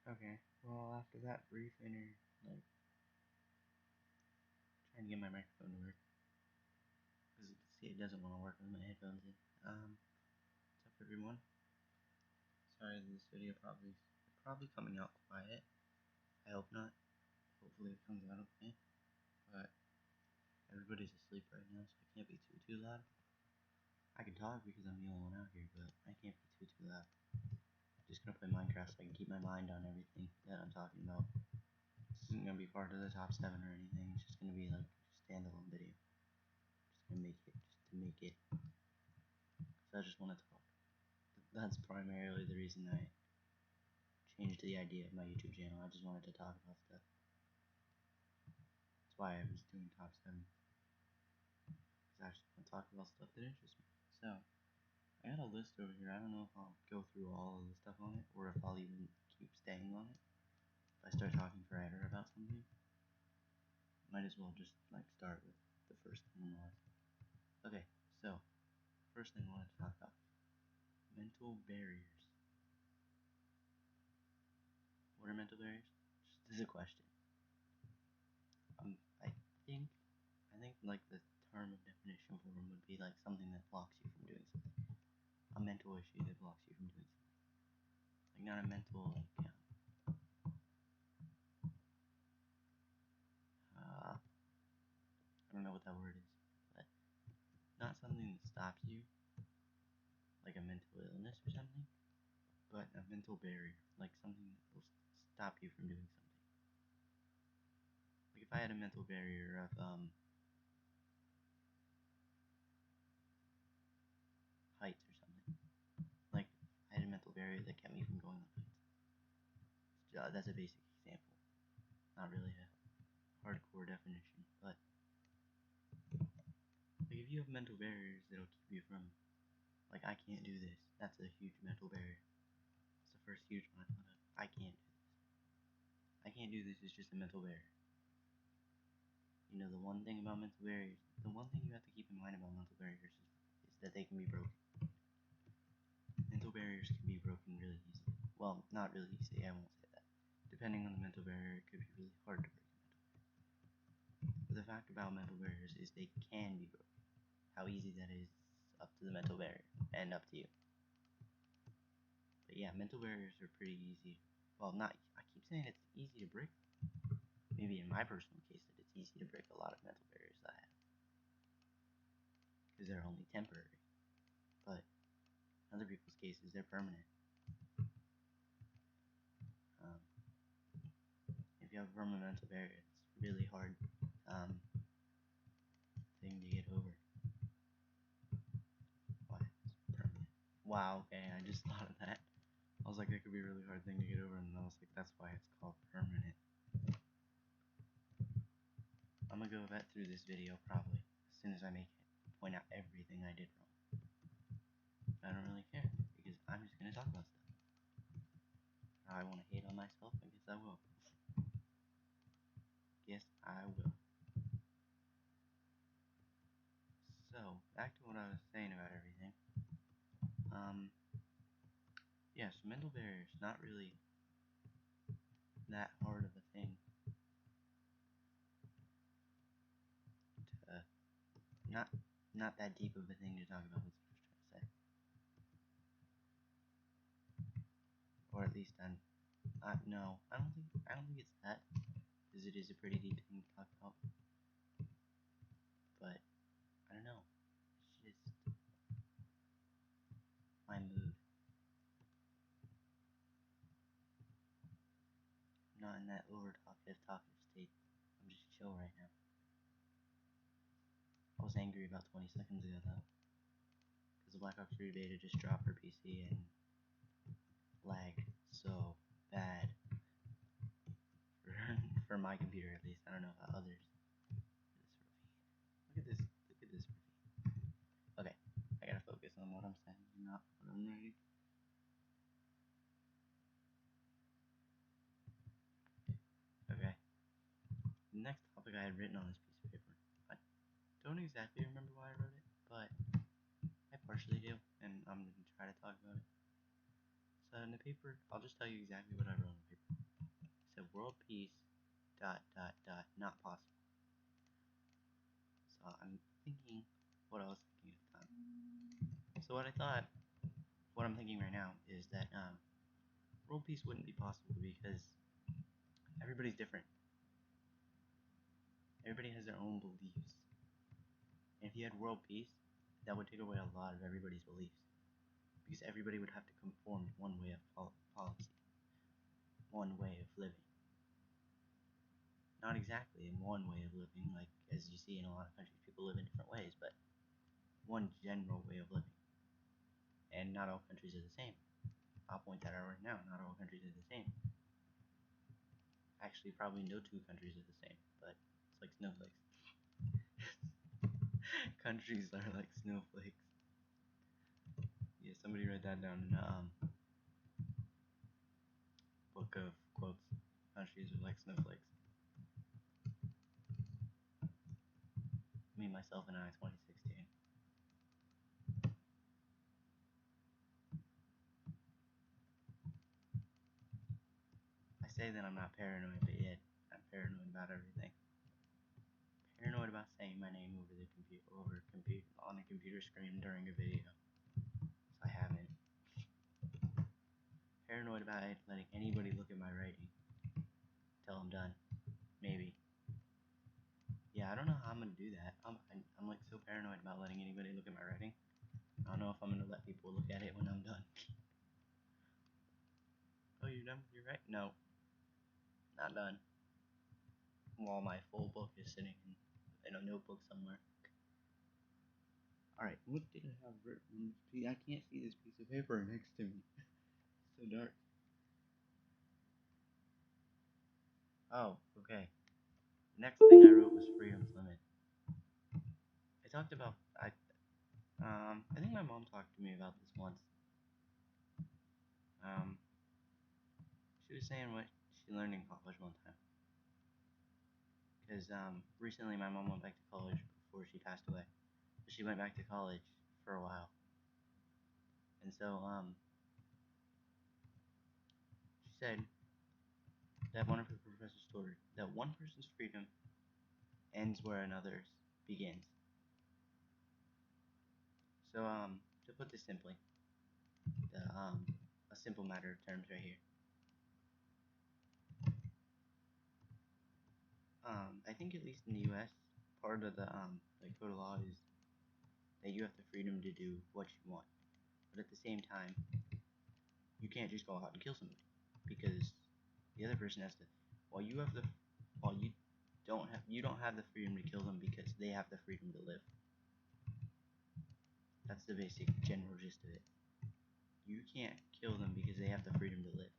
Okay, well, after that brief trying to get my microphone to work, because you can see it doesn't want to work with my headphones in. What's up, everyone? Sorry, this video probably coming out quiet. I hope not. Hopefully it comes out okay. But everybody's asleep right now, so I can't be too loud. I can talk because I'm the only one out here, but I can't be too loud. I'm just gonna play Minecraft so I can keep my mind on everything that I'm talking about. This isn't gonna be part of the top 7 or anything. It's just gonna be like a standalone video. Just gonna make it just to make it. So I just want to talk. That's primarily the reason I changed the idea of my YouTube channel. I just wanted to talk about stuff. That's why I was doing top 7. Because I just want to talk about stuff that interests me. So, I got a list over here. I don't know if I'll go through all of the stuff on it, or if I'll even keep staying on it. If I start talking forever about something, might as well just start with the first thing on the list. Okay, so first thing I wanted to talk about: mental barriers. What are mental barriers? Just as a question. I think the term of definition for them would be something that blocks you from doing something. A mental issue that blocks you from doing something. Not a mental I don't know what that word is, but not something that stops you, like a mental illness or something, but a mental barrier, like something that will stop you from doing something. Like if I had a mental barrier of heights or something, like I had a mental barrier that kept me from going on heights. That's a basic example, not really a hardcore definition, but if you have mental barriers that'll keep you from, I can't do this. That's a huge mental barrier. It's the first huge one I thought of. I can't do this. I can't do this is just a mental barrier. You know, the one thing about mental barriers, the one thing you have to keep in mind about mental barriers is that they can be broken. Mental barriers can be broken really easily. Well, not really easily, I won't say that. Depending on the mental barrier, it could be really hard to break a mental barrier. But the fact about mental barriers is they can be broken. How easy that is up to the mental barrier and up to you. But yeah, mental barriers are pretty easy. Well, I keep saying it's easy to break. Maybe in my personal case that it's easy to break a lot of mental barriers that I have. Because they're only temporary. But in other people's cases, they're permanent. If you have a permanent mental barrier, it's really hard thing to get over. Why? It's permanent. Wow, okay, I just thought of that. I was like, that could be a really hard thing to get over, and I was like, that's why it's called permanent. I'm gonna go through this video probably as soon as I make it, point out everything I did wrong. I don't really care, because I'm just gonna talk about stuff. Now I want to hate on myself, I guess I will. Yes, I will. So, back to what I was saying about everything. Yes, mental barriers, not really that hard of a thing to, not that deep of a thing to talk about, was what I was trying to say. Or at least no, I don't think it's that, because it is a pretty deep thing to talk about. But, I don't know, it's just my mood. I'm not in that talkative state. I'm just chill right now. I was angry about 20 seconds ago, though, because the Black Ops 3 beta just dropped for PC and lagged so bad. For my computer, at least. I don't know about others. Look at this ravine. Okay, I gotta focus on what I'm saying, not what I'm writing. Okay. The next topic I had written on this piece of paper. I don't exactly remember why I wrote it, but I partially do, and I'm gonna try to talk about it. So in the paper, I'll just tell you exactly what I wrote on the paper. peace, not possible. So I'm thinking what I was thinking at the time. So what I'm thinking right now is that world peace wouldn't be possible because everybody's different. Everybody has their own beliefs. And if you had world peace, that would take away a lot of everybody's beliefs. Because everybody would have to conform to one way of policy, one way of living. Not exactly in one way of living, like as you see in a lot of countries, people live in different ways, but one general way of living. And not all countries are the same. I'll point that out right now. Not all countries are the same. Actually, probably no two countries are the same, but it's like snowflakes. Countries are like snowflakes. Yeah, somebody write that down in a book of quotes. Countries are like snowflakes. Me, myself, and I, 2016. I say that I'm not paranoid, but yet I'm paranoid about everything. Paranoid about saying my name over the computer, on a computer screen during a video. So I haven't. Paranoid about letting anybody look at my writing till I'm done. Maybe. Yeah, I don't know how I'm gonna do that. I'm like so paranoid about letting anybody look at my writing. I don't know if I'm gonna let people look at it when I'm done. Oh, you're done with your writing? No, not done. While my full book is sitting in a notebook somewhere. Alright, what did I have written? I can't see this piece of paper next to me. It's so dark. Oh, okay. The next thing I wrote was freedom's limit. I talked about I think my mom talked to me about this once. She was saying what she learned in college one time. Because recently my mom went back to college before she passed away. She went back to college for a while. And so she said that one of her professors told her that one person's freedom ends where another's begins. So to put this simply, a simple matter of terms right here. I think at least in the U.S., part of the code of law is that you have the freedom to do what you want, but at the same time, you can't just go out and kill somebody because the other person has to. While you have the, while you don't have the freedom to kill them because they have the freedom to live. That's the basic general gist of it. You can't kill them because they have the freedom to live.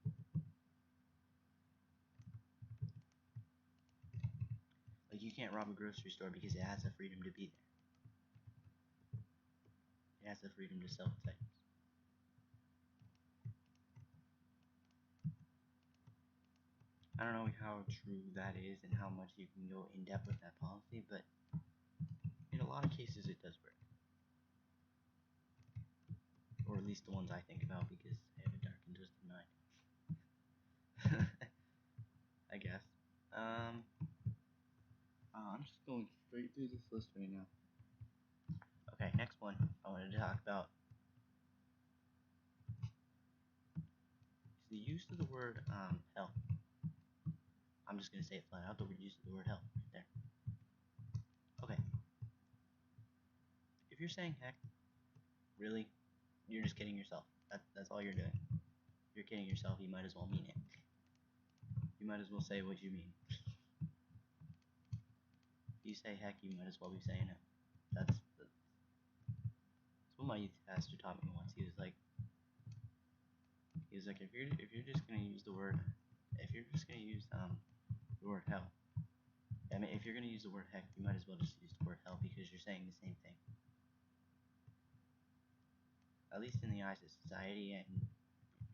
Like you can't rob a grocery store because it has the freedom to be there. It has the freedom to sell its items. I don't know how true that is and how much you can go in depth with that policy, but in a lot of cases it does work. Or at least the ones I think about because I have a dark and twisted mind. I guess. I'm just going straight through this list right now. Okay, next one I wanted to talk about is the use of the word hell. I'm just gonna say it flat out, the use of the word hell right there. Okay. If you're saying heck, really, you're just kidding yourself. That's all you're doing. You're kidding yourself, you might as well mean it. You might as well say what you mean. If you say heck, you might as well be saying it. That's what my youth pastor taught me once. He was like, if you're just gonna use the word, if you're just gonna use the word hell, I mean, if you're gonna use the word heck, you might as well just use the word hell because you're saying the same thing. At least in the eyes of society, and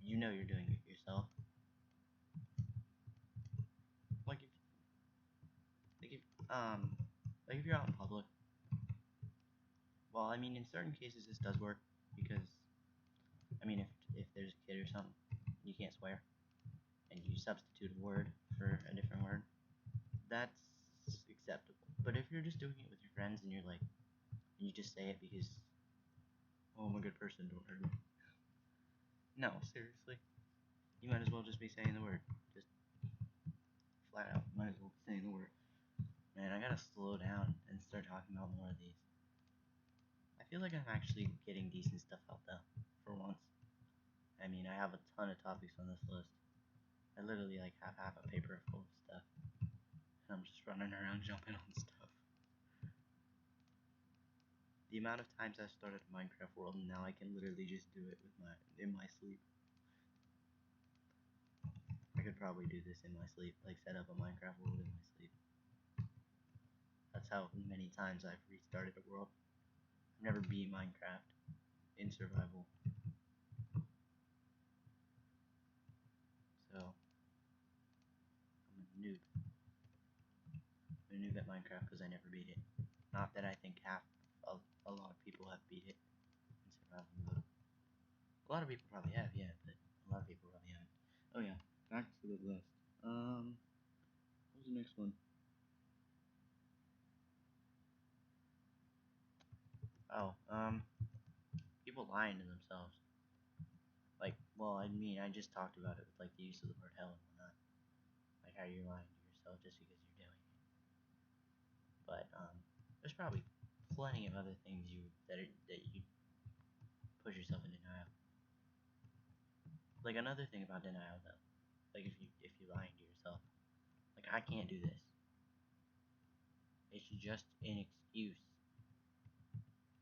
you know you're doing it yourself. Like if you're out in public. Well, I mean, in certain cases this does work because, I mean, if there's a kid or something, you can't swear, and you substitute a word for a different word, that's acceptable. But if you're just doing it with your friends and you're like, and you just say it because, oh, I'm a good person, don't hurt me. No, seriously. You might as well just be saying the word. Just flat out, might as well be saying the word. Man, I gotta slow down and start talking about more of these. I feel like I'm actually getting decent stuff out though, for once. I mean, I have a ton of topics on this list. I literally like have half a paper full of stuff. And I'm just running around jumping on stuff. The amount of times I've started a Minecraft world and now I can literally just do it in my sleep. I could probably do this in my sleep, like set up a Minecraft world in my sleep. That's how many times I've restarted a world. I've never beat Minecraft in survival. So, I'm a noob. I'm a noob at Minecraft because I never beat it. Not that I think a lot of people have beat it in survival mode. A lot of people probably have, yeah, but a lot of people probably haven't. Oh yeah, back to the list. What was the next one? Oh, people lying to themselves. Like, well, I mean, I just talked about it with like the use of the word hell and whatnot. Like how you're lying to yourself just because you're doing it. But there's probably plenty of other things that you push yourself in denial. Like another thing about denial though, like if you're lying to yourself, like I can't do this. It's just an excuse.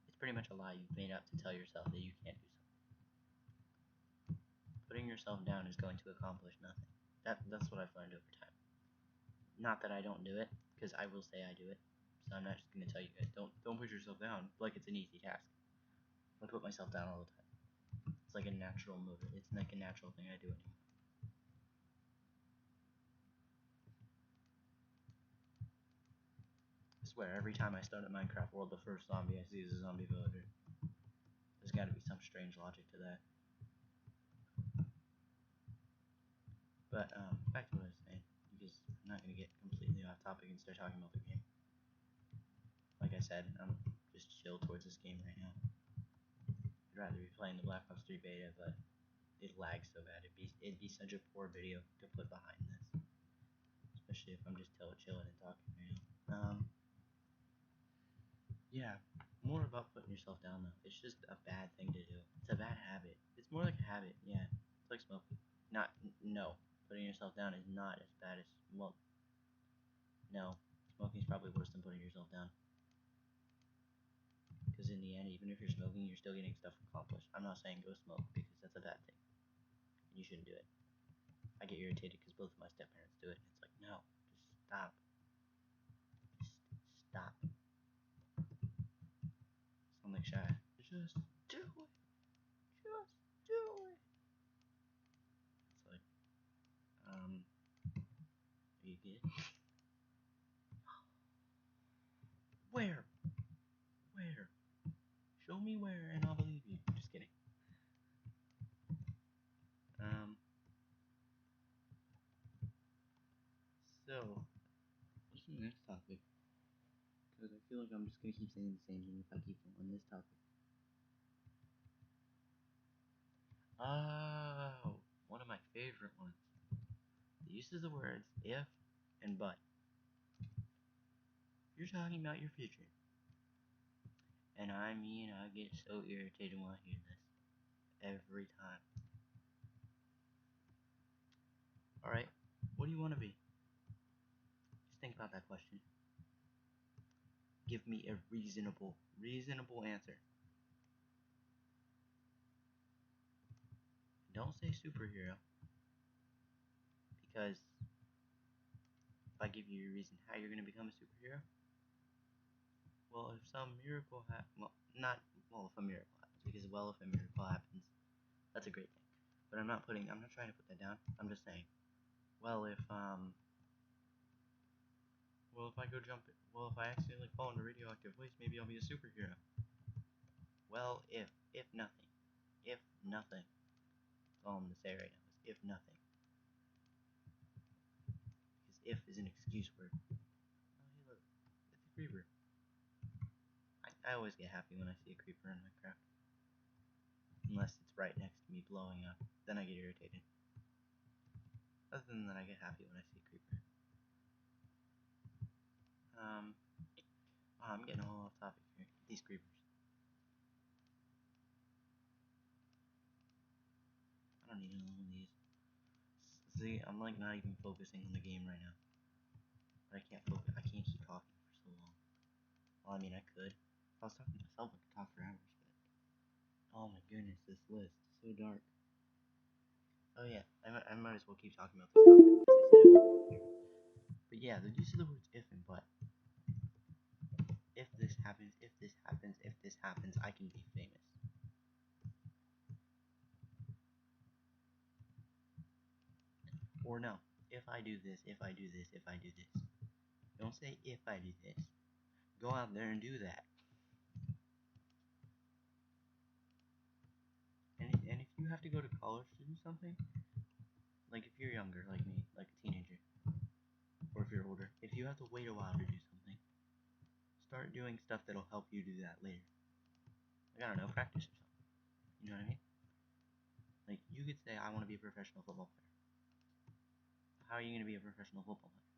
It's pretty much a lie you've made up to tell yourself that you can't do something. Putting yourself down is going to accomplish nothing. That's what I've learned over time. Not that I don't do it, because I will say I do it. So I'm not just gonna tell you guys don't put yourself down like it's an easy task. I put myself down all the time. It's like a natural motor. It's like a natural thing I do anymore. I swear, every time I start a Minecraft world, the first zombie I see is a zombie villager. There's got to be some strange logic to that. But back to what I was saying, because I'm not gonna get completely off topic and start talking about the game. Like I said, I'm just chill towards this game right now. I'd rather be playing the Black Ops 3 beta, but it lags so bad. It'd be such a poor video to put behind this, especially if I'm just chilling and talking right now. Yeah, more about putting yourself down though. It's just a bad thing to do. It's a bad habit. It's more like a habit. Yeah, it's like smoking. No. Putting yourself down is not as bad as well. No, smoking is probably worse than putting yourself down. Because in the end, even if you're smoking, you're still getting stuff accomplished. I'm not saying go smoke because that's a bad thing. You shouldn't do it. I get irritated because both of my step-parents do it. It's like, no, just stop. Just stop. Sound like shy. Just do it. Just do it. It's like, are you good? Where? Where? Show me where and I'll believe you. Just kidding. So, what's the next topic? Because I feel like I'm just gonna keep saying the same thing if I keep on this topic. Oh, one of my favorite ones. The use of the words if and but. You're talking about your future. And I mean, I get so irritated when I hear this. Every time. Alright, what do you want to be? Just think about that question. Give me a reasonable answer. Don't say superhero. Because if I give you a reason how you're going to become a superhero, well, if some miracle happens, well, if a miracle happens, because, well, if a miracle happens, that's a great thing. But I'm not trying to put that down. I'm just saying, well, if I go jump it, well, if I accidentally fall in a radioactive waste, maybe I'll be a superhero. Well, if nothing. That's all I'm going to say right now is if nothing. if is an excuse word. Oh, hey, look, it's a creeper. I always get happy when I see a creeper in Minecraft. Unless it's right next to me blowing up. Then I get irritated. Other than that, I get happy when I see a creeper. I'm getting all off topic here. These creepers. I don't need to know these. See, I'm like not even focusing on the game right now. But I can't focus. I can't keep talking for so long. Well, I mean, I could. If I was talking to myself, I could talk for hours. But oh my goodness, this list is so dark. Oh yeah, I might as well keep talking about this topic. But yeah, the use of the words if and but. If this happens, if this happens, if this happens, I can be famous. Or no, if I do this, if I do this, if I do this. Don't say if I do this. Go out there and do that. And if you have to go to college to do something, like if you're younger, like me, like a teenager, or if you're older, if you have to wait a while to do something, start doing stuff that'll help you do that later. Like, I don't know, practice or something. You know what I mean? Like, you could say, I want to be a professional football player. How are you going to be a professional football player?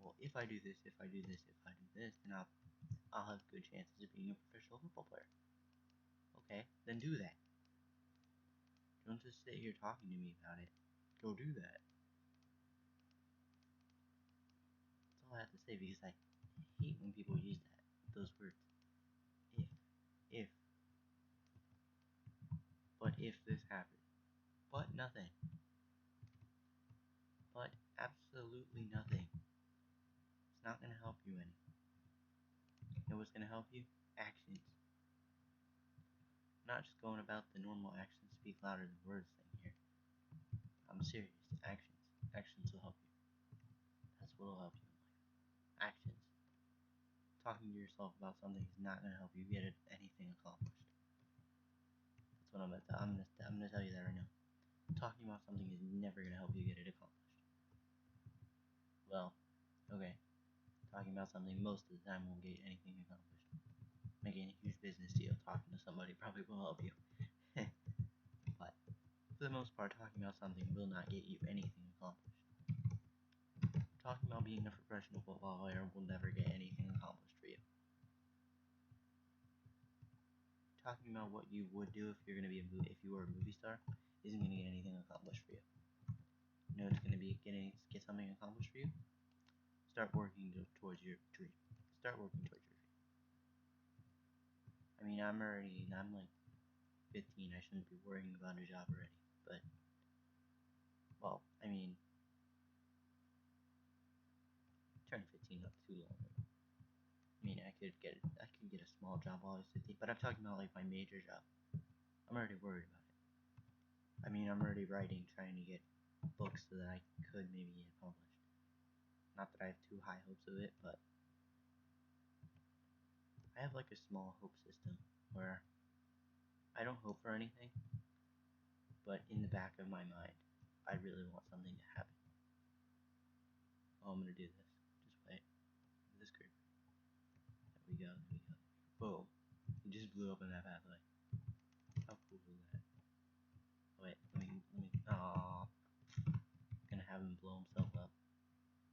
Well, if I do this, if I do this, if I do this, then I'll have good chances of being a professional football player. Okay, then do that. Don't just sit here talking to me about it. Go do that. That's all I have to say, because I hate when people use those words. If. But if this happens. But nothing. But absolutely nothing. It's not going to help you any. You know what's going to help you? Actions. I'm not just going about the normal actions speak louder than words thing here. I'm serious. Actions. Actions will help you. That's what will help you in life. Actions. Talking to yourself about something is not going to help you get anything accomplished. That's what I'm going to tell you that right now. Talking about something is never going to help you get it accomplished. Well, okay. Talking about something most of the time won't get anything accomplished. Making a huge business deal, talking to somebody probably will help you. But for the most part, talking about something will not get you anything accomplished. Talking about being a professional football player will never get anything accomplished for you. Talking about what you would do if you were a movie star isn't going to get anything accomplished for you. You know it's going to be get something accomplished for you? Start working towards your dream. Start working towards your dream. I mean, I'm like 15. I shouldn't be worrying about a job already. But, well, I mean, turned 15 not too long ago. I mean, I could get a small job while I was 15, but I'm talking about like my major job. I'm already worried about it. I mean, I'm already writing, trying to get books so that I could maybe get published. Not that I have too high hopes of it, but I have like a small hope system where I don't hope for anything, but in the back of my mind, I really want something to happen. Oh, I'm gonna do this. Just wait. This creep. There we go. Boom. He just blew up in that pathway. How cool is that? Oh, wait, let me. Aww. Gonna have him blow himself up.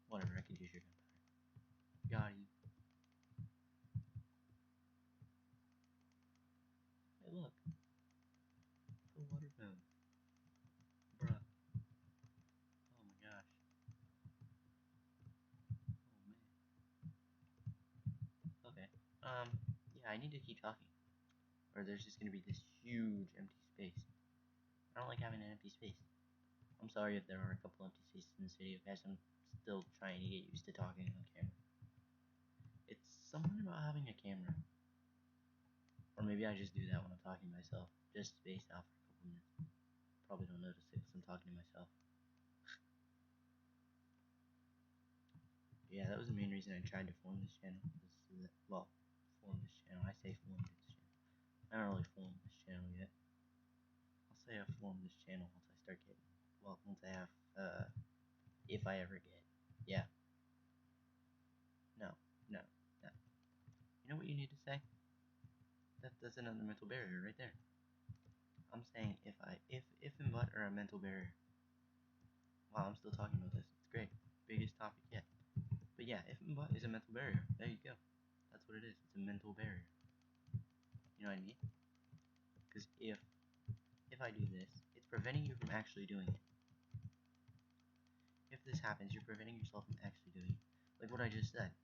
Whatever, I could use your gunpowder. Got you. Hey, look. It's a watermelon. Bruh. Oh my gosh. Oh man. Okay. Yeah, I need to keep talking. Or there's just gonna be this huge empty space. I don't like having an empty space. I'm sorry if there are a couple empty spaces in this video, guys. I'm still trying to get used to talking on camera. It's something about having a camera. Or maybe I just do that when I'm talking to myself. Just space out for a couple minutes. Probably don't notice it because I'm talking to myself. Yeah, that was the main reason I tried to form this channel. Form this channel. I say form this channel. I don't really form this channel yet. I'll say I form this channel once I start getting, once I have, if I ever get Yeah. No. No. No. You know what you need to say? That's another mental barrier right there. I'm saying if and but are a mental barrier. Wow, I'm still talking about this. It's great. Biggest topic yet. But yeah, if and but is a mental barrier. There you go. That's what it is. It's a mental barrier. You know what I mean? Because if I do this, it's preventing you from actually doing it. If this happens, you're preventing yourself from actually doing it. Like what I just said.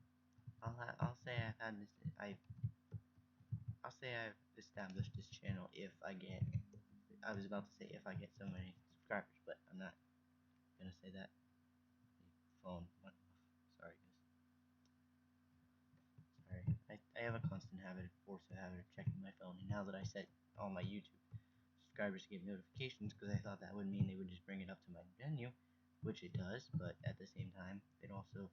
I'll say I've had this. I'll say I've established this channel if I get. I was about to say if I get so many subscribers, but I'm not gonna say that. Phone. What? Sorry, guys. Sorry. I have a constant habit, forced habit of checking my phone, and now that I set all my YouTube subscribers to get notifications, because I thought that would mean they would just bring it up to my menu, which it does, but at the same time, it also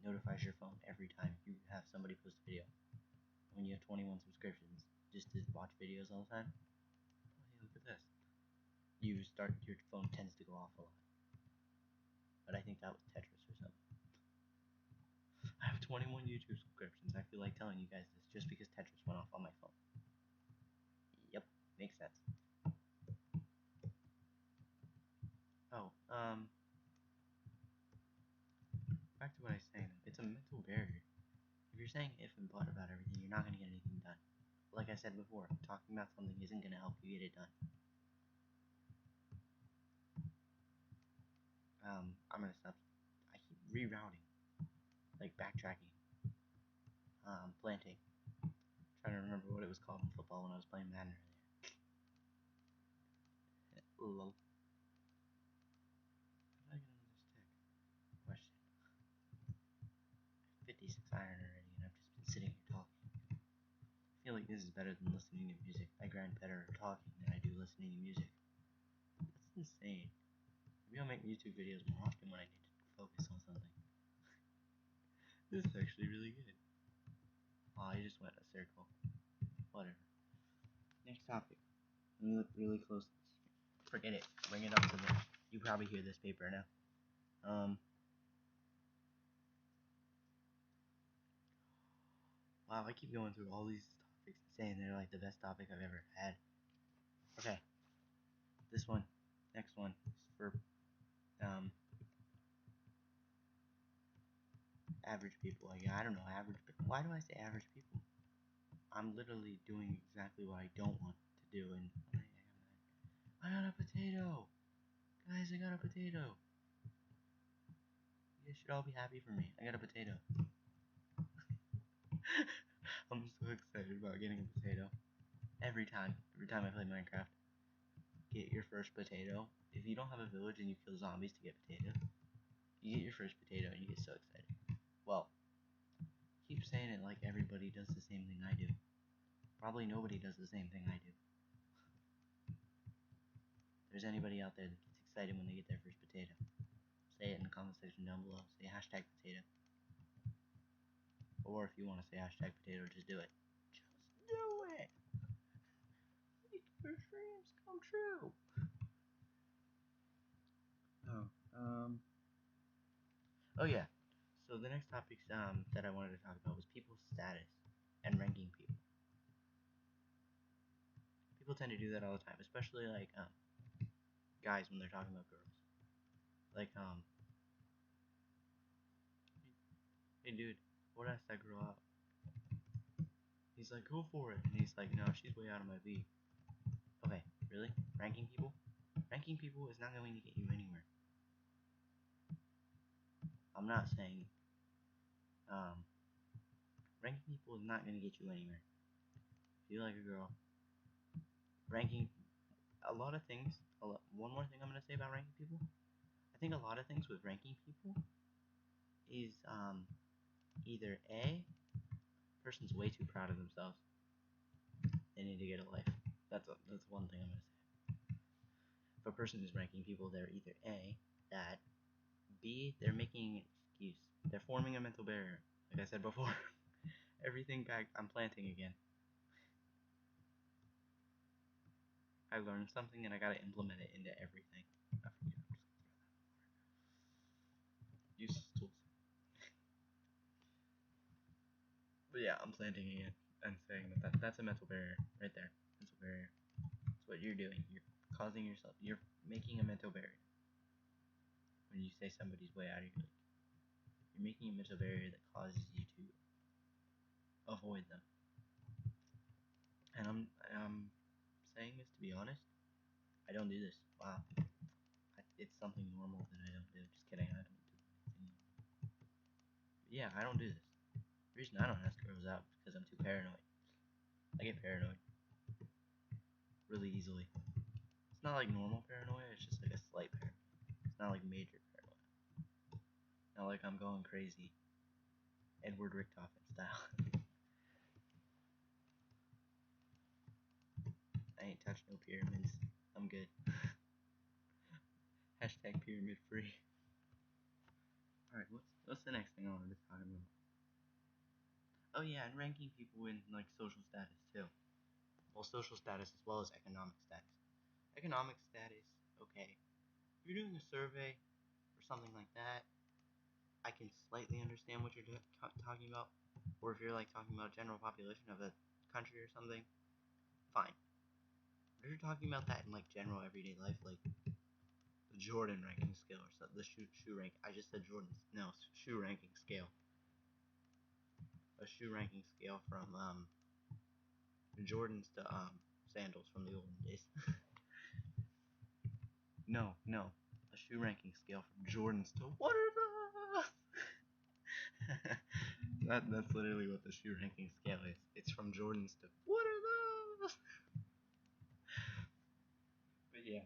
notifies your phone every time you have somebody post a video. When you have 21 subscriptions, just to watch videos all the time. Oh, hey, look at this. Your phone tends to go off a lot. But I think that was Tetris or something. I have 21 YouTube subscriptions. I feel like telling you guys this just because Tetris went off on my phone. Yep, makes sense. Oh, back to what I was saying. It's a mental barrier. If you're saying if and but about everything, you're not going to get anything done. Like I said before, talking about something isn't going to help you get it done. I'm going to stop. I keep rerouting. Like backtracking. Planting. Trying to remember what it was called in football when I was playing Madden earlier. Lol. How did I get another stick? Question. 56 iron already, and I've just been sitting here talking. I feel like this is better than listening to music. I grind better talking than I do listening to music. That's insane. Maybe I'll make YouTube videos more often when I need to focus on something. This is actually really good. Oh, I just went in a circle. Whatever. Next topic. Let me look really close. Forget it. Bring it up to the. You probably hear this paper now. Wow, I keep going through all these topics and saying they're like the best topic I've ever had. Okay. This one. Next one is for average people. Like, I don't know, average people. Why do I say average people? I'm literally doing exactly what I don't want to do, and I got a potato! Guys, I got a potato! You guys should all be happy for me. I got a potato. I'm so excited about getting a potato. Every time I play Minecraft, get your first potato. If you don't have a village and you kill zombies to get potatoes, you get your first potato and you get so excited. Well, keep saying it like everybody does the same thing I do. Probably nobody does the same thing I do. If there's anybody out there that gets excited when they get their first potato, say it in the comment section down below. Say hashtag potato. Or if you want to say hashtag potato, just do it. Just do it! Make your dreams come true! Oh yeah. So the next topics that I wanted to talk about was people's status and ranking people. People tend to do that all the time, especially like guys when they're talking about girls. Like hey dude, what asked that girl out? He's like, go for it, and he's like, no, she's way out of my league. Okay, really? Ranking people? Ranking people is not going to get you anywhere. I'm not saying ranking people is not going to get you anywhere. If you like a girl, ranking a lot of things. One more thing I'm going to say about ranking people. I think a lot of things with ranking people is either A, person's way too proud of themselves. They need to get a life. That's one thing I'm going to say. If a person is ranking people, they're either A, that, B, they're making an excuse. They're forming a mental barrier. Like I said before, everything back, I'm planting again. I learned something and I gotta implement it into everything. I forget. I'm just gonna throw that in the water. Useless tools. yeah, I'm planting it and saying that's a mental barrier right there. Mental barrier. That's what you're doing. You're causing yourself. You're making a mental barrier when you say somebody's way out of your league. You're making a mental barrier that causes you to avoid them. And I'm saying this to be honest. I don't do this. Wow. It's something normal that I don't do. Just kidding. I don't do anything. But yeah, I don't do this. The reason I don't ask girls out is because I'm too paranoid. I get paranoid really easily. It's not like normal paranoia. It's just like a slight paranoia. It's not like major paranoia. Not like I'm going crazy, Edward Richtofen style. I ain't touched no pyramids. I'm good. Hashtag pyramid free. Alright, what's the next thing I wanted to talk about? Oh yeah, and ranking people in like social status too. Well, social status as well as economic status. Economic status, okay. If you're doing a survey or something like that, I can slightly understand what you're talking about. Or if you're like talking about general population of a country or something, fine. But if you're talking about that in like general everyday life, like the Jordan ranking scale or something, the shoe rank. I just said Jordan's. No, shoe ranking scale. A shoe ranking scale from Jordans to sandals from the olden days. No. A shoe ranking scale from Jordans to what are those? That's literally what the shoe ranking scale is. It's from Jordans to what are those? But yeah,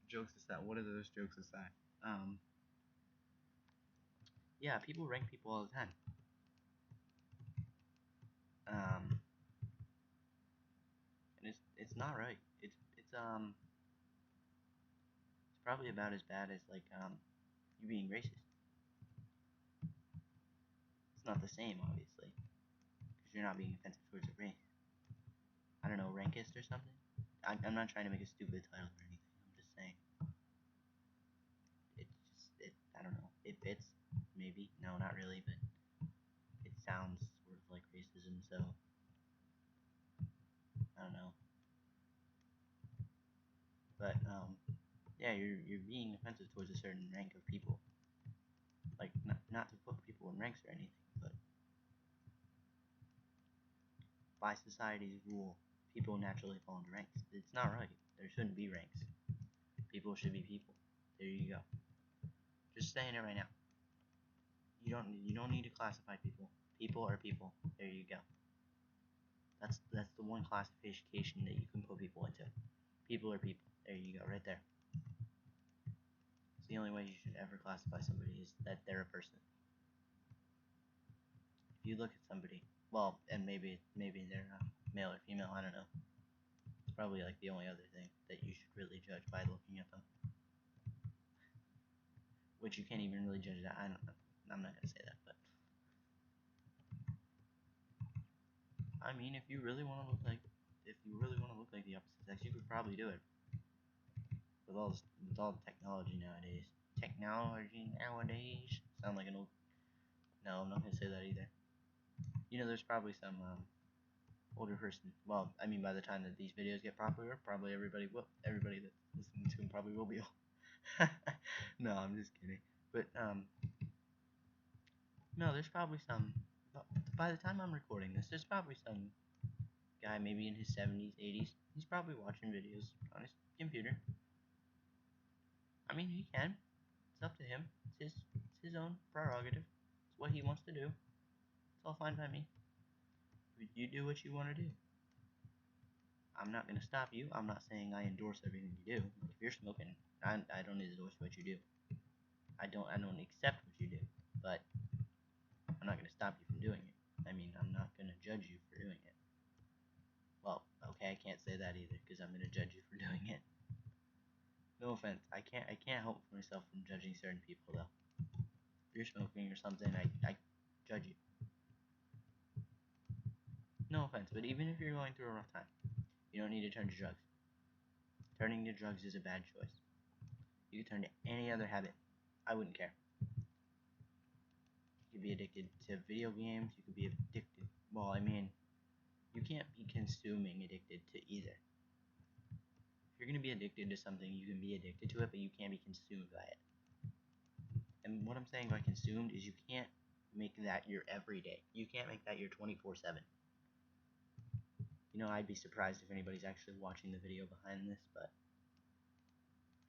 jokes aside, what are those jokes aside? Yeah, people rank people all the time. And it's not right. It's probably about as bad as like you being racist. It's not the same, obviously, because you're not being offensive towards a race. I don't know, rankist or something. I'm not trying to make a stupid title or anything. I'm just saying. I don't know. It fits, maybe. No, not really, but it sounds sort of like racism, so I don't know. But yeah, you're being offensive towards a certain rank of people. Like not to put people in ranks or anything, but by society's rule, people naturally fall into ranks. It's not right. There shouldn't be ranks. People should be people. There you go. Just saying it right now. You don't need to classify people. People are people. There you go. That's the one classification that you can put people into. People are people. There you go, right there. It's the only way you should ever classify somebody is that they're a person. If you look at somebody, well, and maybe they're male or female. I don't know. It's probably like the only other thing that you should really judge by looking at them. Which you can't even really judge that. I don't know. I'm not gonna say that, but I mean, if you really want to look like the opposite sex, you could probably do it. With all the technology nowadays. Sound like an old. No, I'm not gonna say that either. You know, there's probably some older person. Well, I mean, by the time that these videos get popular, probably everybody that's listening to them probably will be old. No, I'm just kidding. But no, there's probably some. By the time I'm recording this, there's probably some guy maybe in his 70s, 80s. He's probably watching videos on his computer. I mean, he can. It's up to him. It's his own prerogative. It's what he wants to do. It's all fine by me. But you do what you want to do. I'm not gonna stop you. I'm not saying I endorse everything you do. Like if you're smoking, I don't endorse what you do. I don't accept what you do. But I'm not gonna stop you from doing it. I mean, I'm not gonna judge you for doing it. Well, okay, I can't say that either because I'm gonna judge you for doing it. No offense. I can't help myself from judging certain people though. If you're smoking or something, I judge you. No offense, but even if you're going through a rough time, you don't need to turn to drugs. Turning to drugs is a bad choice. You can turn to any other habit. I wouldn't care. You could be addicted to video games. You could be addicted. Well, I mean, you can't be consuming addicted to either. If you're gonna be addicted to something, you can be addicted to it, but you can't be consumed by it. And what I'm saying by consumed is you can't make that your everyday. You can't make that your 24/7. You know, I'd be surprised if anybody's actually watching the video behind this, but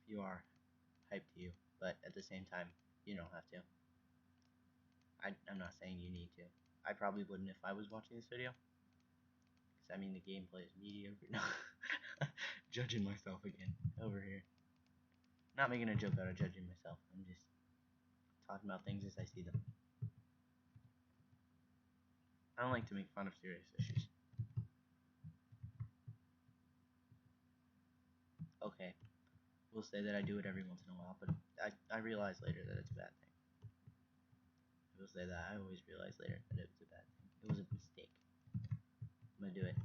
if you are, hype to you. But at the same time, you don't have to. I'm not saying you need to. I probably wouldn't if I was watching this video. Because, I mean, the gameplay is mediocre. No. Judging myself again over here. Not making a joke out of judging myself. I'm just talking about things as I see them. I don't like to make fun of serious issues. Okay, we'll say that I do it every once in a while, but I realize later that it's a bad thing. I will say that I always realize later that it was a bad thing. It was a mistake. I'm gonna do it.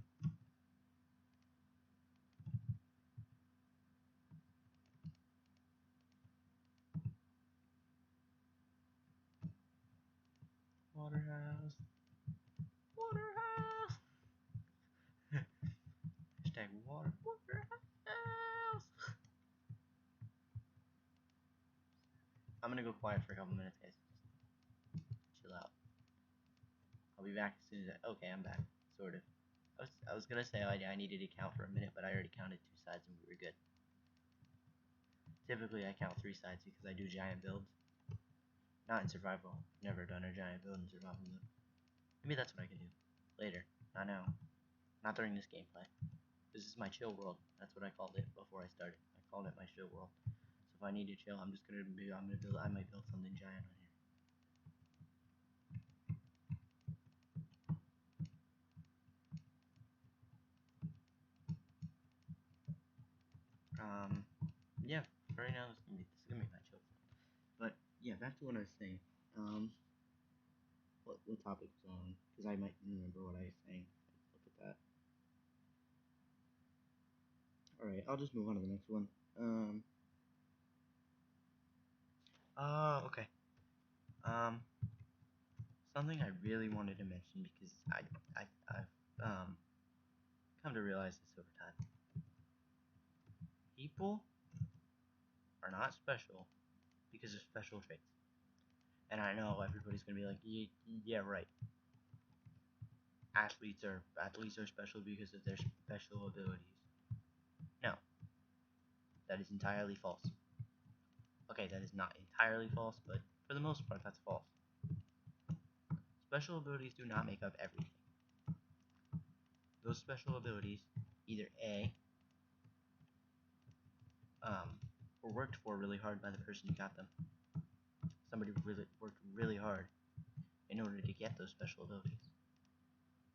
Waterhouse. Waterhouse. Hashtag Waterhouse. I'm gonna go quiet for a couple minutes, guys. Chill out. I'll be back as soon as okay, I'm back. Sort of. I was gonna say I needed to count for a minute, but I already counted 2 sides and we were good. Typically, I count 3 sides because I do giant builds. Not in survival. Never done a giant build in survival mode. Maybe that's what I can do later. Not now. Not during this gameplay. This is my chill world. That's what I called it before I started. I called it my chill world. So if I need to chill, I might build something giant on here. Yeah. For right now, this is gonna be my chill. But yeah, back to what I was saying. What topic was on? Because I might remember what I was saying. Look at that. All right, I'll just move on to the next one. Okay. Something I really wanted to mention because I've come to realize this over time. People are not special because of special traits. And I know everybody's gonna be like, yeah, right. Athletes are special because of their special abilities. No, that is entirely false. Okay, that is not entirely false, but for the most part, that's false. Special abilities do not make up everything. Those special abilities either A, were worked for really hard by the person who got them. Somebody really worked really hard in order to get those special abilities.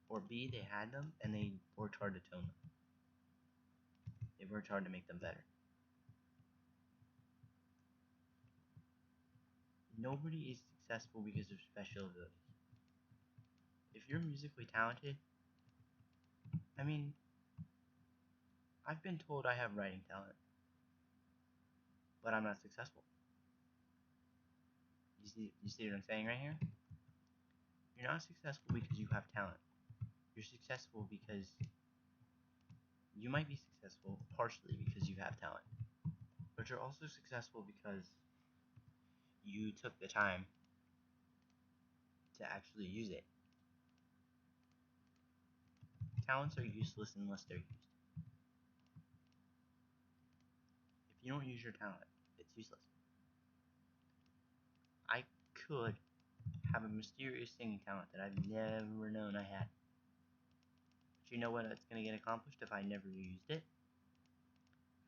Or B, they had them and they worked hard to tone them. They worked hard to make them better. Nobody is successful because of special abilities. If you're musically talented, I mean, I've been told I have writing talent, but I'm not successful. You see what I'm saying right here? You're not successful because you have talent. You're successful because you might be successful partially because you have talent, but you're also successful because you took the time to actually use it. Talents are useless unless they're used. If you don't use your talent, it's useless. I could have a mysterious singing talent that I've never known I had. But you know what it's going to get accomplished if I never used it?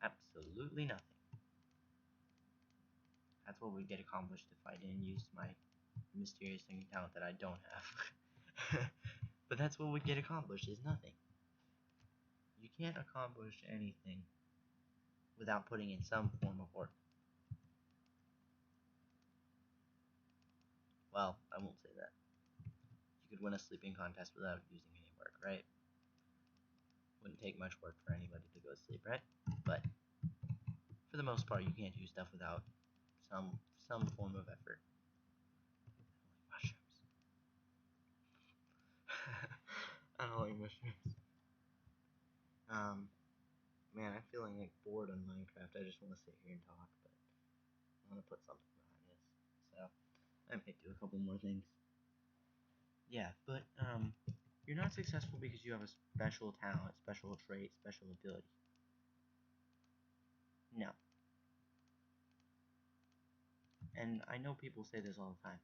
Absolutely nothing. That's what would get accomplished if I didn't use my mysterious singing talent that I don't have. But that's what would get accomplished, is nothing. You can't accomplish anything without putting in some form of work. Well, I won't say that. You could win a sleeping contest without using any work, right? Wouldn't take much work for anybody to go to sleep, right? But for the most part, you can't do stuff without some form of effort. Mushrooms. mushrooms. Man, I'm feeling like bored on Minecraft. I just want to sit here and talk, but I want to put something behind this. So I might do a couple more things. Yeah, but you're not successful because you have a special talent, special trait, special ability. No. And I know people say this all the time.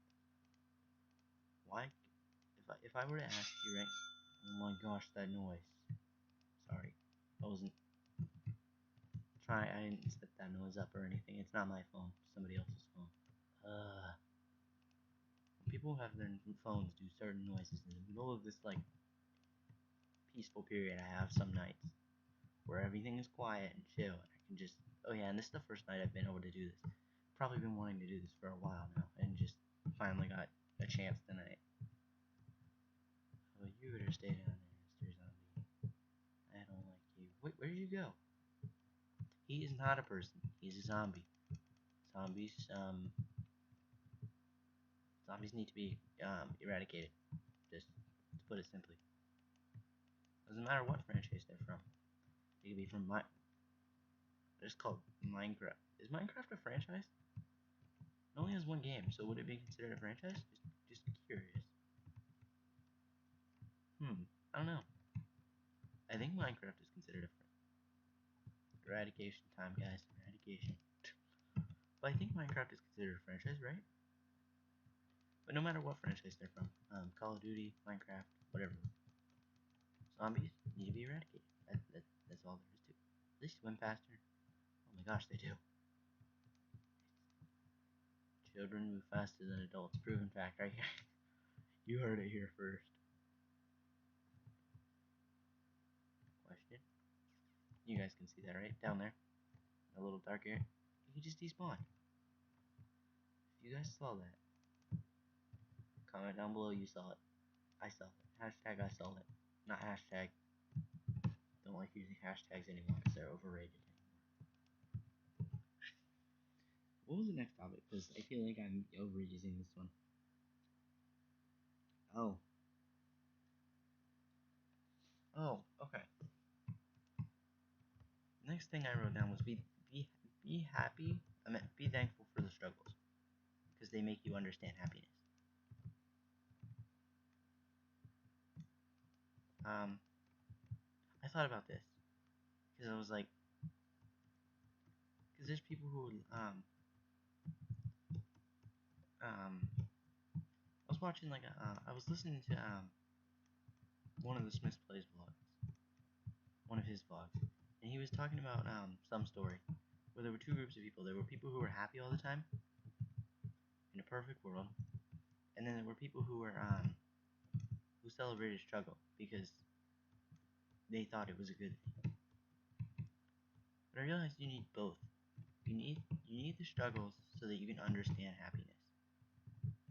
Why? If I were to ask you, right? Oh my gosh, that noise. Sorry, I wasn't trying. I didn't set that noise up or anything. It's not my phone. It's somebody else's phone. People have their phones do certain noises in the middle of this like peaceful period I have some nights where everything is quiet and chill and I can just oh yeah, and this is the first night I've been able to do this. Probably been wanting to do this for a while now and just finally got a chance tonight. Oh, you better stay down there, Mr. Zombie. I don't like you. Wait, where did you go? He is not a person. He's a zombie. Zombies, zombies need to be eradicated. Just to put it simply. Doesn't matter what franchise they're from. They could be from it's called Minecraft. Is Minecraft a franchise? It only has one game, so would it be considered a franchise? Just curious. I don't know. I think Minecraft is considered a eradication time, guys. Eradication. But I think Minecraft is considered a franchise, right? But no matter what franchise they're from, Call of Duty, Minecraft, whatever, zombies need to be eradicated. That's all there is to it. They swim faster. Oh my gosh, they do. Children move faster than adults. Proven fact right here. You heard it here first. Question. You guys can see that, right? Down there. A little dark area. You just despawn. If you guys saw that, comment down below you saw it. I saw it. Hashtag I saw it. Not hashtag. Don't like using hashtags anymore because they're overrated. What was the next topic? Because I feel like I'm overusing this one. Oh. Oh, okay. Next thing I wrote down was be happy. I meant be thankful for the struggles because they make you understand happiness. I thought about this because I was like, because there's people who I was watching like I was listening to one of the Smiths Plays vlogs, one of his vlogs, and he was talking about some story where there were two groups of people. There were people who were happy all the time in a perfect world, and then there were people who were who celebrated struggle because they thought it was a good thing. But I realized you need both. You need the struggles so that you can understand happiness.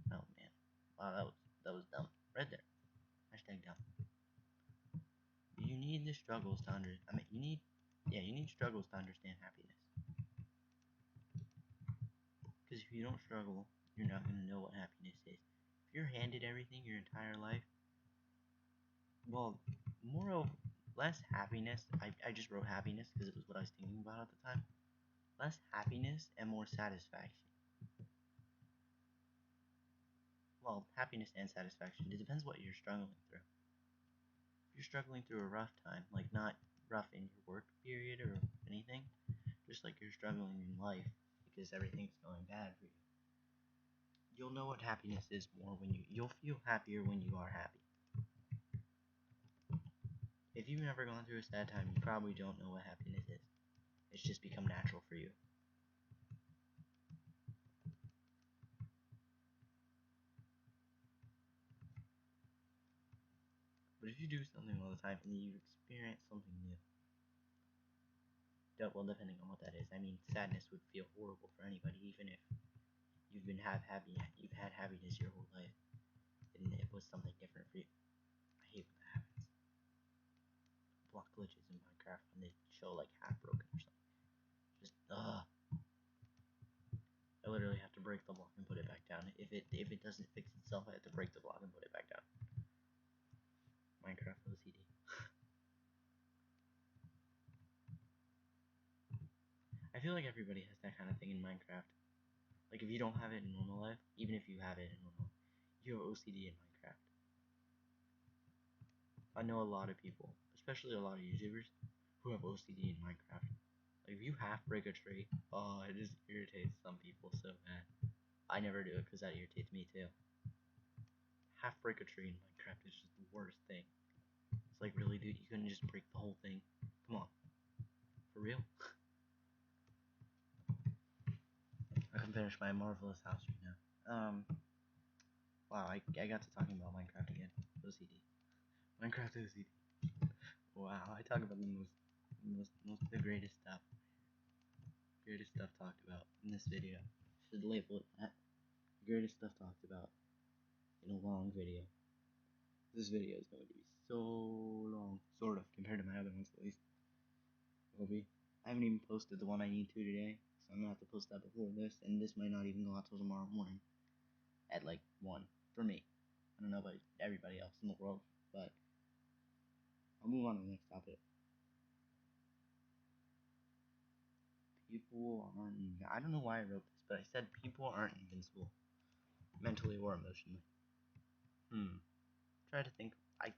Oh man, wow, that was dumb. Right there. Hashtag dumb. You need the struggles to you need struggles to understand happiness. Because if you don't struggle, you're not gonna know what happiness is. If you're handed everything your entire life, well, less happiness. I just wrote happiness because it was what I was thinking about at the time. Less happiness and more satisfaction. Well, happiness and satisfaction. It depends what you're struggling through. If you're struggling through a rough time, like not rough in your work period or anything, just like you're struggling in life because everything's going bad for you, you'll know what happiness is more when you'll feel happier when you are happy. If you've never gone through a sad time, you probably don't know what happiness is. It's just become natural for you. But if you do something all the time and you experience something new, well, depending on what that is, I mean, sadness would feel horrible for anybody, even if you've had happiness your whole life, and it was something different for you. I hate when that happens. Block glitches in Minecraft when they show like half broken or something. Just I literally have to break the block and put it back down. If it doesn't fix itself, I have to break the block and put it back down. Minecraft OCD. like everybody has that kind of thing in Minecraft. Like if you don't have it in normal life, even if you have it in normal, you have OCD in Minecraft. I know a lot of people, especially a lot of YouTubers, who have OCD in Minecraft. Like if you half break a tree, oh, it just irritates some people so bad. I never do it because that irritates me too. Half break a tree in Minecraft is just the worst thing. It's like, really, dude, you couldn't just break the whole thing? Come on. For real? I can finish my marvelous house right now. Wow, I got to talking about Minecraft again. OCD. Minecraft OCD. Wow, I talk about the greatest stuff. Greatest stuff talked about in this video. Should label it that. Greatest stuff talked about in a long video. This video is going to be so long, sort of, compared to my other ones at least. It will be. I haven't even posted the one I need to today, so I'm gonna have to post that before this, and this might not even go out till tomorrow morning at like 1 for me. I don't know about everybody else in the world, but I'll move on to the next topic. People aren't. I don't know why I wrote this, but I said people aren't invincible, mentally or emotionally. Try to think. I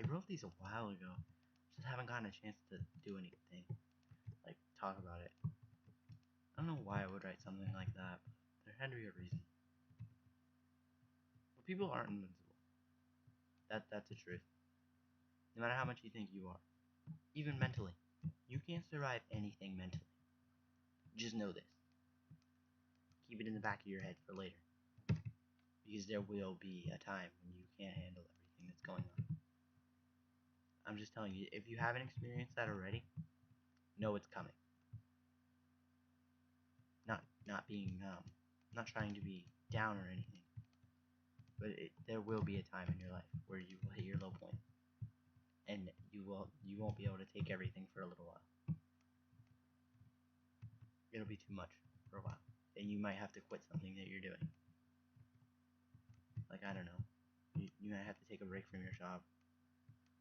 wrote these a while ago. Just haven't gotten a chance to do anything, like talk about it. I don't know why I would write something like that, but there had to be a reason. But people aren't invincible. That's the truth. No matter how much you think you are, even mentally, you can't survive anything mentally. Just know this. Keep it in the back of your head for later, because there will be a time when you can't handle everything that's going on. I'm just telling you, if you haven't experienced that already, know it's coming. Not being not trying to be down or anything, but there will be a time in your life where you will hit your low point, and you won't be able to take everything for a little while. It'll be too much for a while, and you might have to quit something that you're doing. Like, I don't know, you might have to take a break from your job,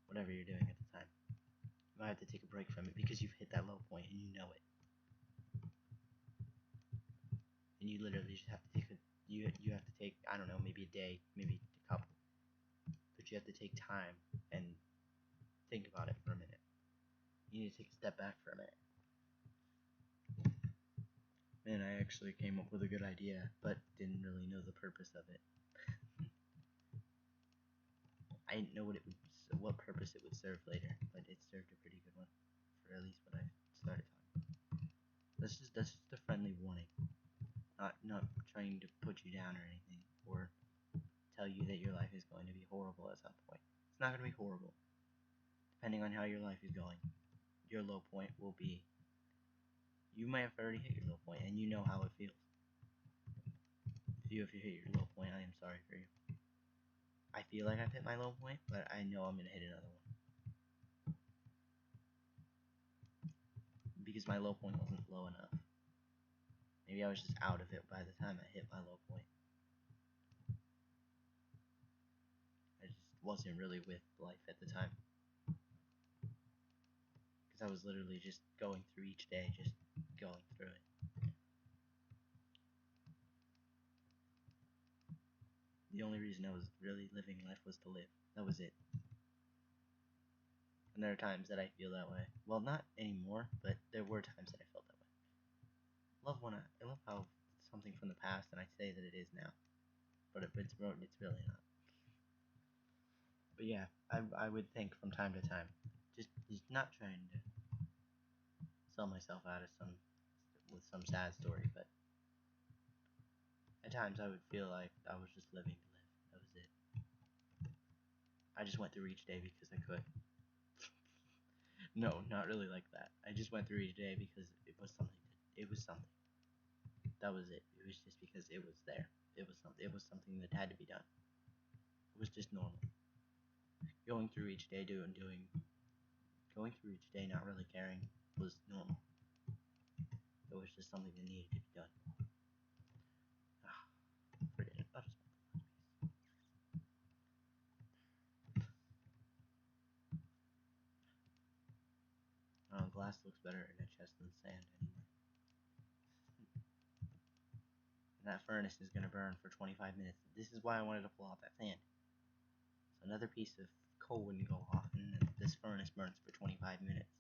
whatever you're doing at the time. You might have to take a break from it because you've hit that low point and you know it. And you literally just have to take you have to take, I don't know, maybe a day, maybe a couple. But you have to take time and think about it for a minute. You need to take a step back for a minute. Man, I actually came up with a good idea, but didn't really know the purpose of it. I didn't know what purpose it would serve later, but it served a pretty good one, for at least when I started talking. That's just a friendly warning. Not trying to put you down or anything, or tell you that your life is going to be horrible at some point. It's not going to be horrible. Depending on how your life is going, your low point will be. You might have already hit your low point, and you know how it feels. If you hit your low point, I am sorry for you. I feel like I've hit my low point, but I know I'm going to hit another one. Because my low point wasn't low enough. Maybe I was just out of it by the time I hit my low point. I just wasn't really with life at the time. Because I was literally just going through each day, just going through it. The only reason I was really living life was to live. That was it. And there are times that I feel that way. Well, not anymore, but there were times that I felt that way. I love how it's something from the past, and I say that it is now, but it's really not. But yeah, I would think from time to time, just not trying to sell myself out as with some sad story, but at times I would feel like I was just living to live. That was it. I just went through each day because I could. No, not really like that. I just went through each day because it was something. It was something. That was it. It was just because it was there. It was something. It was something that had to be done. It was just normal. Going through each day, going through each day, not really caring was normal. It was just something that needed to be done. Forget it. I'll just glass looks better in a chest than sand anyway. and that furnace is gonna burn for 25 minutes. This is why I wanted to pull out that fan. So another piece of coal wouldn't go off, and this furnace burns for 25 minutes.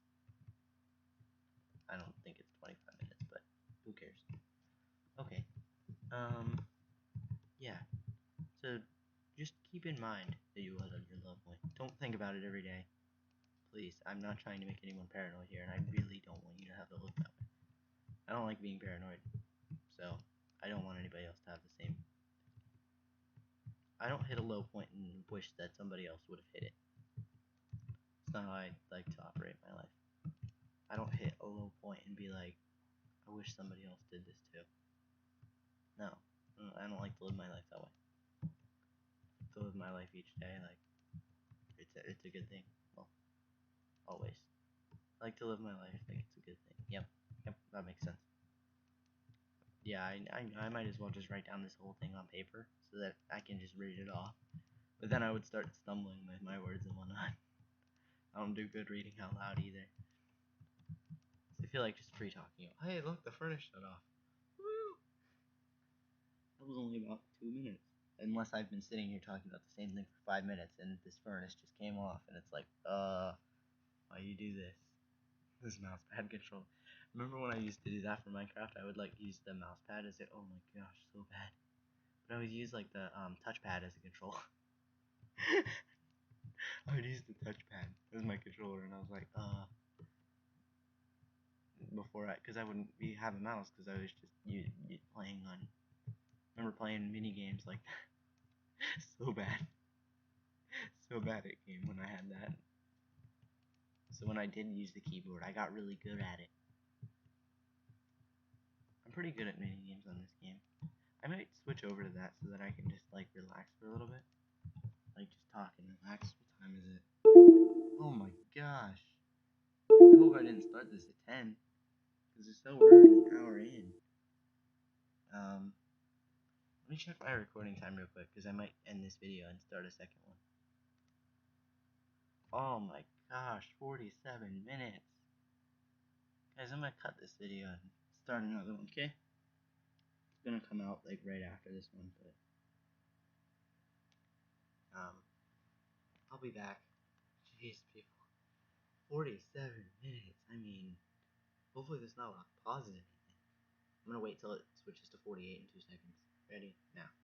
I don't think it's 25 minutes, but who cares? Okay. Yeah. So just keep in mind that you love your loved one. Don't think about it every day. Please, I'm not trying to make anyone paranoid here, and I really don't want you to have to look that way. I don't like being paranoid, so I don't want anybody else to have the same. I don't hit a low point and wish that somebody else would have hit it. It's not how I like to operate my life. I don't hit a low point and be like, I wish somebody else did this too. No, I don't like to live my life that way. To live my life each day, like it's a good thing. Well, always. I like to live my life like it's a good thing. Yep, that makes sense. Yeah, I might as well just write down this whole thing on paper so that I can just read it off. But then I would start stumbling with my words and whatnot. I don't do good reading out loud either. So I feel like just free talking. Hey, look, the furnace shut off. Woo! That was only about 2 minutes. Unless I've been sitting here talking about the same thing for 5 minutes and this furnace just came off and it's like, why you do this? This mouse pad control. Remember when I used to do that for Minecraft? I would like use the mouse pad as it. Oh my gosh, so bad. But I would use like the touchpad as a control. I would use the touchpad as my controller, and I was like, because I wouldn't have a mouse, because I was just playing on. Remember playing mini games like that? So bad, so bad it came when I had that. So when I did use the keyboard, I got really good at it. I'm pretty good at mini games on this game. I might switch over to that so that I can just like relax for a little bit, like just talk and relax. What time is it? Oh my gosh! I hope I didn't start this at 10, because it's so early, an hour in. Let me check my recording time real quick, because I might end this video and start a second one. Oh my gosh, 47 minutes. Guys, I'm gonna cut this video and start another one, okay? It's gonna come out like right after this one, but I'll be back. Jeez, people. 47 minutes. I mean, hopefully there's not a lot of pauses. I'm gonna wait till it switches to 48 in 2 seconds. Ready? Now.